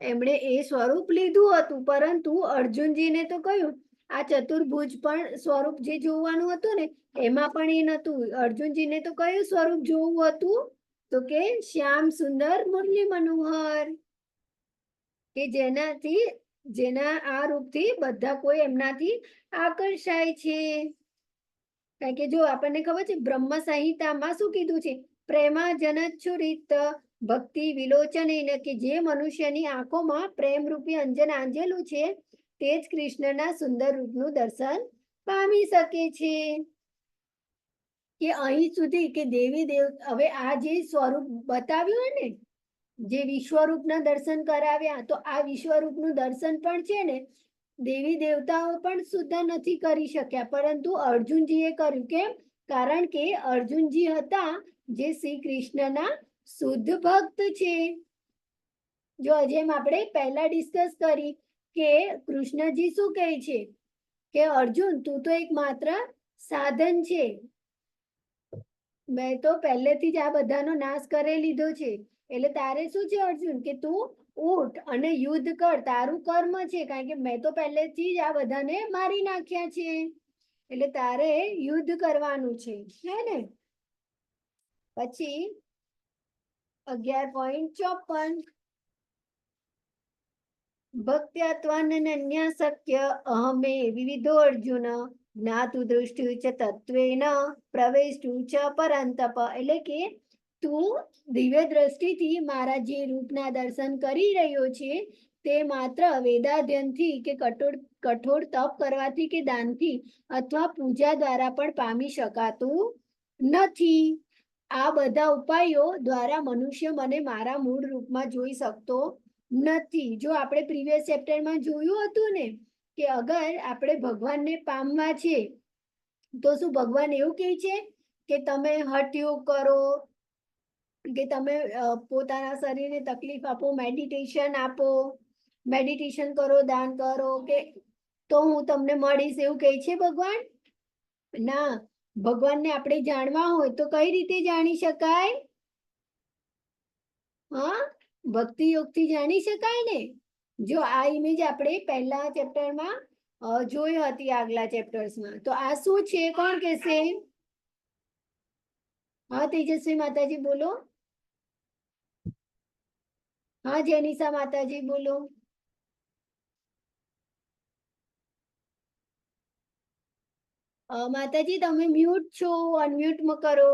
એમણે એ સ્વરૂપ લીધું હતું, પરંતુ અર્જુનજીને તો કહ્યું આ ચતુર્ભુજ પણ સ્વરૂપ જે જોવાનું હતું ને એમાં પણ એ નતું. અર્જુનજીને તો કયું સ્વરૂપ જોવું હતું? તો કે શ્યામ સુંદર મુરલી મનોહર, કે જેના આ રૂપથી બધા કોઈ એમનાથી આકર્ષાય છે. કારણ કે જો આપણને ખબર છે બ્રહ્મ સંહિતામાં શું કીધું છે? પ્રેમા જનચ્છુરિત ભક્તિ વિલોચન, કે જે મનુષ્યની આંખોમાં પ્રેમ રૂપી અંજન આંજેલું છે તે જ કૃષ્ણના સુંદર રૂપનું દર્શન પામી શકે છે. કે અહીં સુધી કે દેવી દેવ હવે આ જે સ્વરૂપ બતાવ્યું ને, જે વિશ્વરૂપના દર્શન કરાવ્યા, તો આ વિશ્વરૂપનું દર્શન પણ છે ને દેવી દેવતાઓ પણ સુદ્ધા નથી કરી શક્યા, પરંતુ અર્જુનજીએ કર્યું. કેમ? કારણ કે અર્જુનજી હતા જે શ્રી કૃષ્ણના શુદ્ધ ભક્ત છે. જો જેમ આપણે પહેલા ડિસ્કસ કરી કે કૃષ્ણજી શું કહે છે કે અર્જુન તું તો એક માત્ર સાધન છે, મેં તો પહેલેથી જ આ બધાનો નાશ કરી લીધો છે. એટલે તારે શું છે અર્જુન કે તું ઉઠ અને યુદ્ધ કર, તારું કર્મ છે. કારણ કે મેં તો પહેલેથી જ આ બધાને મારી નાખ્યા છે, એટલે તારે યુદ્ધ કરવાનું છે, હે ને. પછી 11.54 ભક્ત્યાત્વાનન્ય શક્ય અહમે વિવિધો અર્જુન જ્ઞાતુ દૃષ્ટિ ચ તત્વેન પ્રવેષ્ટુ ચ પરંતપ. એટલે કે તું દિવ્ય દ્રષ્ટિથી મારા જે રૂપના દર્શન કરી રહ્યો છે તે માત્ર વેદાધ્યનથી કે કઠોર તપ કરવાથી કે દાનથી અથવા પૂજા દ્વારા પણ પામી શકાતું નથી. આ બધા ઉપાયો દ્વારા મનુષ્ય મને મારા મૂળ રૂપમાં જોઈ શકતો નથી. જો આપણે પ્રીવિયસ ચેપ્ટરમાં જોયું હતું ને કે અગર આપણે ભગવાનને પામવા છે તો શું ભગવાન એવું કહે છે કે તમે હઠયોગ કરો, કે તમે પોતાના શરીરને તકલીફ આપો, મેડિટેશન કરો, દાન કરો, કે તો હું તમને મળીશ એવું કહે છે ભગવાન? ના. ભગવાનને આપણે જાણવા હોય તો કઈ રીતે જાણી શકાય? હા, ભક્તિ યોગથી જાણી શકાય ને. જો આ ઇમેજ આપણે પહેલા ચેપ્ટરમાં જોઈ હતી, આગલા ચેપ્ટર્સમાં. તો આ શું છે? કોણ કહેશે? હા તેજસ્વી માતાજી બોલો. હા જેનિશા માતાજી બોલો. માતાજી તમે મ્યુટ છો, અનમ્યુટ કરો.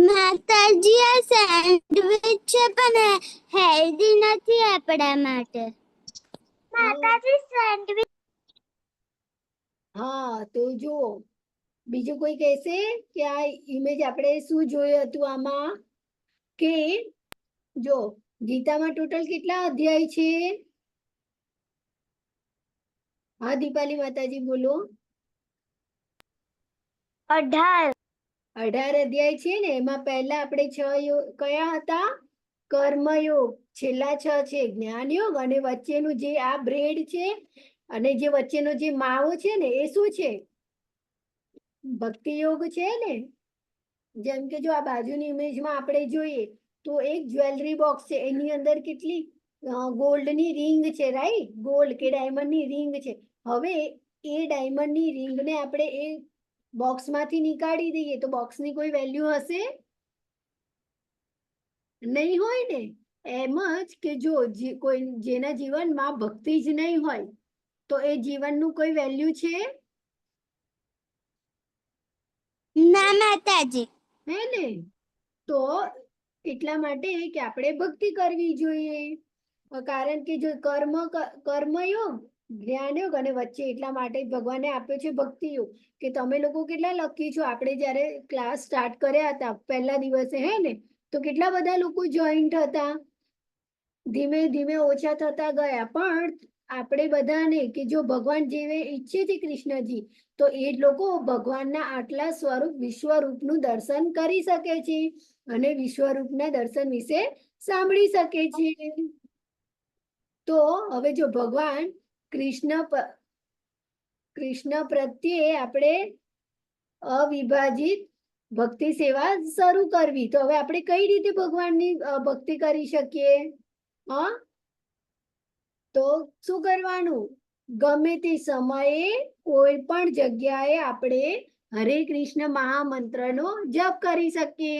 માતાજી આ સેન્ડવિચ છે પણ હેલ્ધી નથી આપણા માટે. માતાજી સેન્ડવિચ. હા તો જુઓ, બીજું કોઈ કહેશે કે આ ઇમેજ આપણે શું જોયું હતું આમાં? કે જો ગીતામાં ટોટલ કેટલા અધ્યાય છે? હા દીપાલી માતાજી બોલો. 18. 18 અધ્યાય છે ને. એમાં પહેલા આપણે 6 કયા હતા? કર્મયોગ. છેલ્લા 6 છે જ્ઞાન યોગ, અને વચ્ચેનું જે આ બ્રેડ છે અને જે વચ્ચેનો જે માવો છે ને એ શું છે? ભક્તિ યોગ છે ને. જેમ કે જો આ બાજુની ઇમેજમાં આપણે જોઈએ તો એક જ્વેલરી બોક્સ છે, એની અંદર કેટલી ગોલ્ડની રિંગ છે, રાઈટ? ગોલ્ડ કે ડાયમંડની રિંગ છે. હવે એ ડાયમંડની રિંગને આપણે એ બોક્સમાંથી નીકાળી દઈએ તો બોક્સની કોઈ વેલ્યુ હશે? નહીં હોય ને. એમ જ કે જો જેના જીવનમાં ભક્તિ જ નહીં હોય તો એ જીવનનું કોઈ વેલ્યુ છે? ના માતાજી. હે ને? તો એટલા માટે કે આપણે ભક્તિ કરવી જોઈએ. કારણ કે જો કર્મયોગ, જ્ઞાનયોગ અને વચ્ચે એટલા માટે ભગવાને આપ્યો છે ભક્તિ યોગ, કે તમે લોકો કેટલા લકી છો. આપણે જ્યારે ક્લાસ સ્ટાર્ટ કર્યા હતા પહેલા દિવસે, હે ને, તો કેટલા બધા લોકો જોઈન્ટ હતા. ધીમે ધીમે ઓછા થતા ગયા, પણ આપણે બધાને કે જો ભગવાન જેવે ઈચ્છે છે કૃષ્ણજી, તો એ લોકો ભગવાનના આટલા સ્વરૂપ વિશ્વરૂપનું દર્શન કરી શકે છે અને વિશ્વરૂપના દર્શન વિશે સાંભળી શકે છે. તો હવે જો ભગવાન કૃષ્ણ પ્રત્યે આપણે અવિભાજિત ભક્તિ સેવા શરૂ કરવી. તો હવે આપણે કઈ રીતે ભગવાનની ભક્તિ કરી શકીએ? હા, તો શું કરવાનું? ગમે તે સમયે કોઈ પણ જગ્યાએ આપણે હરે કૃષ્ણ મહામંત્રનો જપ કરી શકીએ.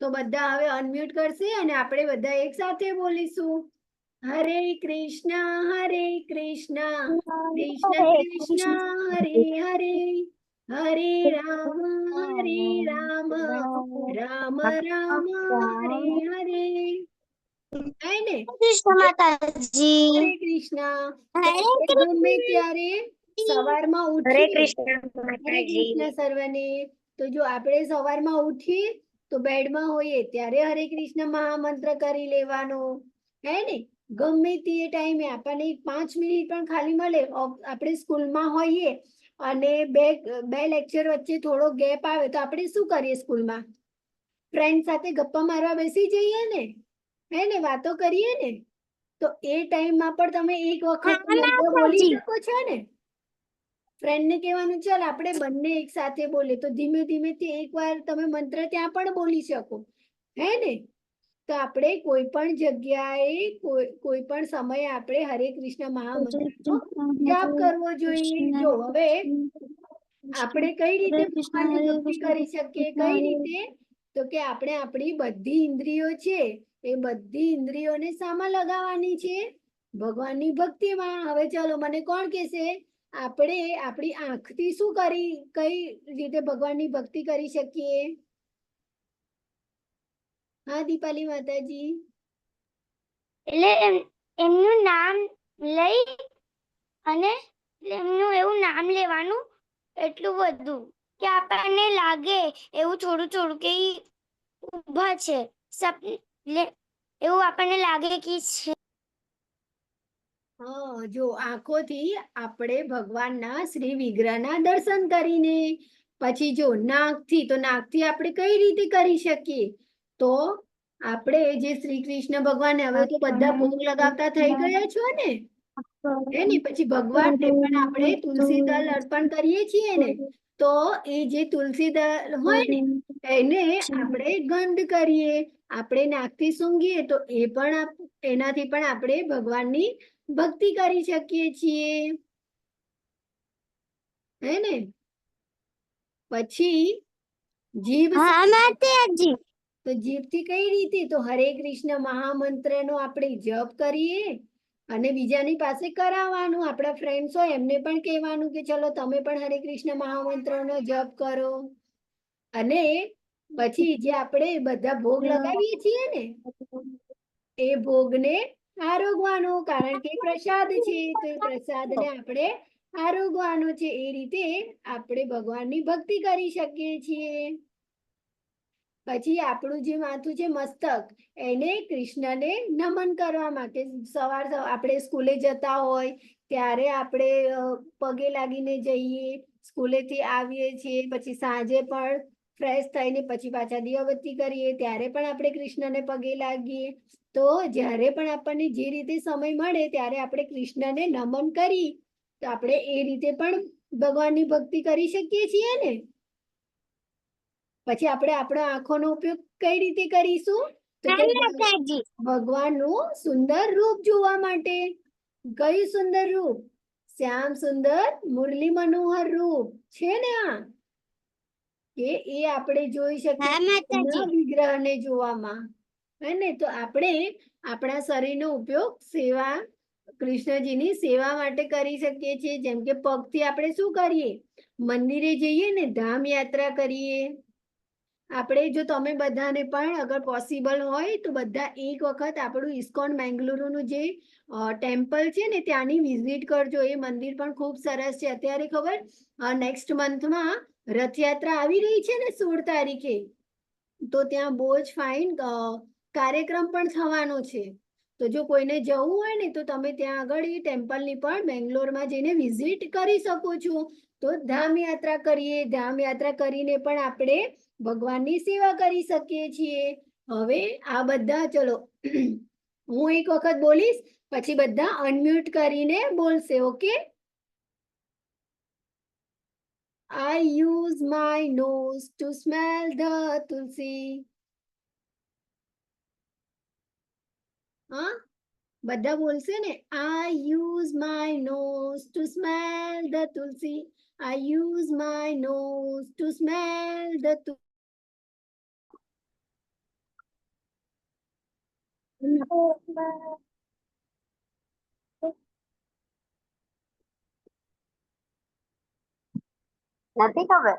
તો બધા હવે અનમ્યુટ કરશે અને આપણે બધા એક સાથે બોલીશું. હરે કૃષ્ણ કૃષ્ણ કૃષ્ણ હરે હરે, હરે રામ રામ રામ હરે હરે. હે ને? કૃષ્ણ માતાજી. હરે કૃષ્ણ. તો હરે આપણે ગમે ત્યારે સવારમાં હરે ઉઠીએ. કૃષ્ણ હરે કૃષ્ણ સર્વને. તો જો આપણે સવારમાં ઉઠીએ તો બેડમાં હોઈએ ત્યારે હરે કૃષ્ણ મહામંત્ર કરી લેવાનો. હે ને? ગમે તે ટાઈમે આપણને 5 મિનિટ પણ ખાલી મળે, આપણે સ્કૂલમાં હોઈએ અને બે લેક્ચર વચ્ચે થોડો ગેપ આવે, તો આપણે શું કરીએ? સ્કૂલમાં ફ્રેન્ડ સાથે ગપ્પા મારવા બેસી જઈએ ને, હે ને, વાતો કરીએ ને. તો એ ટાઈમમાં પણ તમે એક વખત મંત્ર બોલી શકો છો ને. ફ્રેન્ડને કહેવાનું, ચાલ આપણે બંને એક સાથે બોલે, તો ધીમે ધીમે એકવાર તમે મંત્ર ત્યાં પણ બોલી શકો. હે ને? તો આપણે કોઈ પણ જગ્યાએ કોઈ પણ સમયે આપણે હરે કૃષ્ણ મહામંત્રનો જાપ કરવો જોઈએ. જો હવે આપણે કઈ રીતે ભગવાનની ભક્તિ કરી શકીએ? કઈ રીતે? તો કે આપણે આપણી બધી ઇન્દ્રિયો છે એ બધી ઇન્દ્રિયોને સામા લગાવવાની છે ભગવાનની ભક્તિમાં. હવે ચાલો મને કોણ કહેશે આપણે આપણી આંખથી શું કઈ રીતે ભગવાનની ભક્તિ કરી શકીએ? હા દીપાલી માતાજી. એટલે એમનું નામ લઈ અને એમનું એવું નામ લેવાનું એટલું બધું કે આપણને લાગે એવું થોડું થોડું કે ઈ ઊભા છે, એવું આપણને લાગે કે છે. હા, જો આંખોથી આપણે ભગવાનના શ્રી વિગ્રહના દર્શન કરીને, પછી જો નાકથી, તો નાકથી આપણે કઈ રીતે કરી શકીએ? તો આપણે જે શ્રી કૃષ્ણ ભગવાન, હવે તો બધા ભોગ લગાવતા થઈ ગયા છો ને, હે ને? પછી ભગવાનને પણ આપણે તુલસી દળ અર્પણ કરીએ છીએ ને, તો એ જે તુલસી દળ હોય ને એને આપણે ગંધ કરીએ, આપણે નાકથી સૂંઘીએ, તો એનાથી પણ આપણે ભગવાનની ભક્તિ કરી શકીએ છીએ. હે ને? પછી જીભ, હા માતાજી. તો જીભથી કઈ રીતે? તો હરે કૃષ્ણ મહામંત્રનો આપણે જપ કરીએ અને બીજાની પાસે કરાવવાનું. આપણા ફ્રેન્ડ્સ હોય એમને પણ કહેવાનું કે ચલો તમે પણ હરે કૃષ્ણ મહામંત્રનો જપ કરો. અને પછી જે આપણે બધા ભોગ લગાવીએ છીએ ને, એ ભોગને આરોગવાનો, કારણ કે પ્રસાદ છે, તો એ પ્રસાદને આપણે આરોગવાનો છે. એ રીતે આપણે ભગવાનની ભક્તિ કરી શકીએ છીએ. પછી આપણું જે માથું છે મસ્તક, એને કૃષ્ણને નમન કરવા માટે આપણે સ્કૂલે જતા હોય ત્યારે આપણે પગે લાગીને જઈએ, સ્કૂલેથી આવીએ છીએ, પછી સાંજે પણ ફ્રેશ થઈને પછી પાછા દીવાબત્તી કરીએ ત્યારે પણ આપણે કૃષ્ણને પગે લાગીએ. તો જ્યારે પણ આપણને જે રીતે સમય મળે ત્યારે આપણે કૃષ્ણને નમન કરી, તો આપણે એ રીતે પણ ભગવાનની ભક્તિ કરી શકીએ છીએ ને. પછી આપણે આપણા આંખોનો ઉપયોગ કઈ રીતે કરીશું? તો કે ભગવાનનું સુંદર રૂપ જોવા માટે. કયું સુંદર રૂપ? શ્યામ સુંદર મુરલી મનોહર રૂપ છે ને આ, કે એ આપણે જોઈ શકીએ વિગ્રહને જોવામાં. હે ને? તો આપણે આપણા શરીરનો ઉપયોગ સેવા કૃષ્ણજીની સેવા માટે કરી શકીએ છીએ. જેમ કે પગથી આપણે શું કરીએ? મંદિરે જઈએ ને, ધામ યાત્રા કરીએ. આપણે જો તમે બધાને પણ અગર પોસિબલ હોય તો બધા એક વખત આપણું ઇસ્કોન બેંગલુરુનું જે ટેમ્પલ છે ને ત્યાંની વિઝિટ કરજો. એ મંદિર પણ ખૂબ સરસ છે. અત્યારે ખબર નેક્સ્ટ મંથમાં રથયાત્રા આવી રહી છે ને 16 તારીખે, તો ત્યાં બહુ જ ફાઇન કાર્યક્રમ પણ થવાનો છે. તો જો કોઈને જવું હોય ને તો તમે ત્યાં આગળ એ ટેમ્પલની પણ બેંગ્લોરમાં જઈને વિઝિટ કરી શકો છો. તો ધામ યાત્રા કરીએ. ધામ યાત્રા કરીને પણ આપણે ભગવાનની સેવા કરી શકીએ છીએ. હવે આ બધા ચલો હું એક વખત બોલીશ, પછી બધા અનમ્યુટ કરીને બોલશે. Okay? I use my nose to smell the tulsi. હા, બધા બોલશે ને. I use my nose to smell the tulsi. I use my nose to smell the tulsi. નથી ખબર?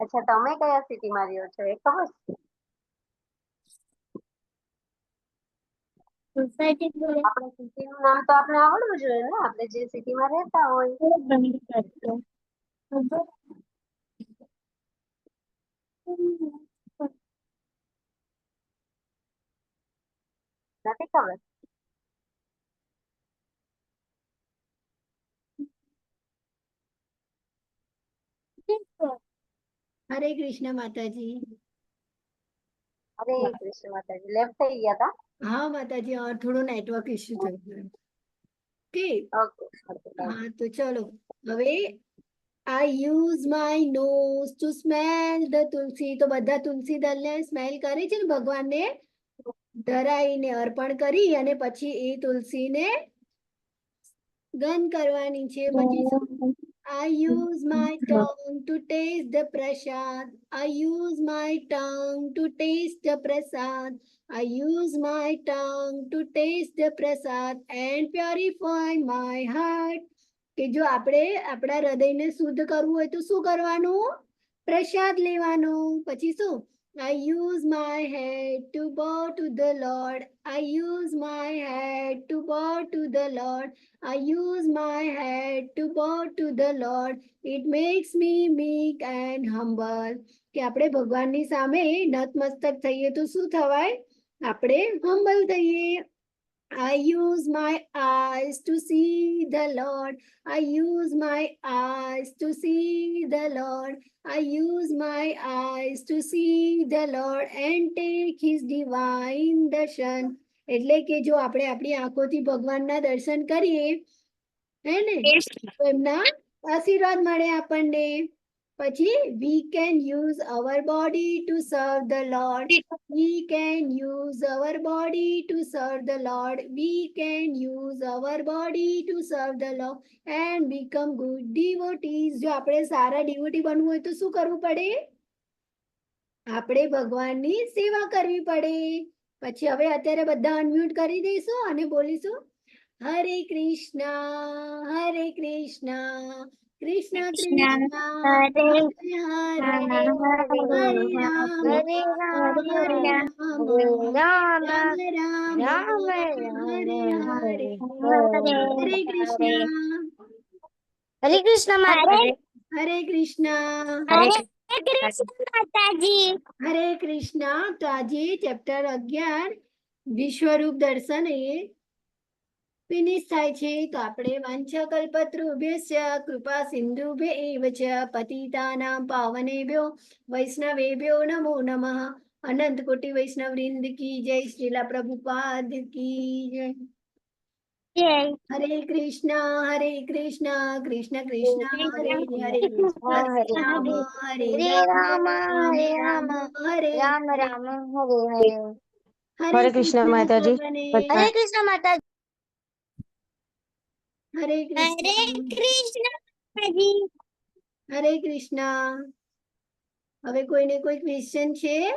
અચ્છા, તમે કયા સિટીમાં રહ્યો છો એ ખબર છે? આપણે સિટીનું નામ તો આપણે આવડવું જોઈએ ને, આપણે જે સિટીમાં રહેતા હોય. નથી ખબર? હરે કૃષ્ણ માતાજી. અરે કૃષ્ણ માતાજી, લેફ્ટ થઈ ગયા હતા. હા માતાજી, થોડું નેટવર્ક ઇશ્યુ થઈ ગયું. ઓકે, ઓકે, હા તો ચલો હવે I use my nose to smell the tulsi. તો બધા તુલસી દળને સ્મેલ કરે છે ને, ભગવાનને ધરાઈને અર્પણ કરી અને પછી એ તુલસીને ગંધ કરવાની છે. પછી I use my tongue to taste the prasad. I use my tongue to taste the prasad. I use my tongue to taste the prasad and purify my heart. કે જો આપણે આપણા હૃદયને શુદ્ધ કરવું હોય તો શું કરવાનું? પ્રસાદ લેવાનો. પછી શું? I use my head to bow to the Lord. I use my head to bow to the Lord. I use my head to bow to the Lord. It makes me meek and humble. કે આપણે ભગવાનની સામે નતમસ્તક થઈએ તો શું થવાય? આપણે humble થઈએ. I use my eyes to see the Lord. I use my eyes to see the Lord. I use my eyes to see the Lord and take his divine darshan. એટલે કે જો આપણે આપણી આંખોથી ભગવાનના દર્શન કરીએ હે ને, તો એમના આશીર્વાદ મળે આપણને. પછી we can use our body to serve the Lord. We can use our body to serve the Lord. We can use our body to serve the Lord and become good devotees. જો આપણે સારા devotee બનવું હોય તો શું કરવું પડે? આપણે ભગવાનની સેવા કરવી પડે. પછી હવે અત્યારે બધા અનમ્યુટ કરી દઈશું અને બોલીશું હરે કૃષ્ણ હરે કૃષ્ણ કૃષ્ણ કૃષ્ણ હરે હરે હરે રામ હરે રામ રામ રામ હરે હરે. હરે કૃષ્ણ હરે કૃષ્ણ માતાજી. હરે કૃષ્ણ હરે કૃષ્ણ માતાજી. હરે કૃષ્ણ. તો આજે ચેપ્ટર 11 વિશ્વરૂપ દર્શન એ ફિનિશ થાય છે. તો આપણે વાંછા કલ્પતરુભ્યશ્ચ કૃપા સિંધુભ્ય એવ ચ પતિતાનાં પાવનેભ્યો વૈષ્ણવેભ્યો નમો નમઃ. અનંત કોટી વૈષ્ણવ વૃંદ કી જય. શ્રીલા પ્રભુપાદ કી જય. હરે કૃષ્ણ કૃષ્ણ કૃષ્ણ હરે હરે હરે રામ હરે રામ રામ હરે રામ રામ હરે હરે. હરે કૃષ્ણ માતાજી. હરે કૃષ્ણ માતાજી. હરે હરે કૃષ્ણ કૃષ્ણ માતાજી. હરે કૃષ્ણ. હવે કોઈને કોઈ ક્વેશ્ચન છે?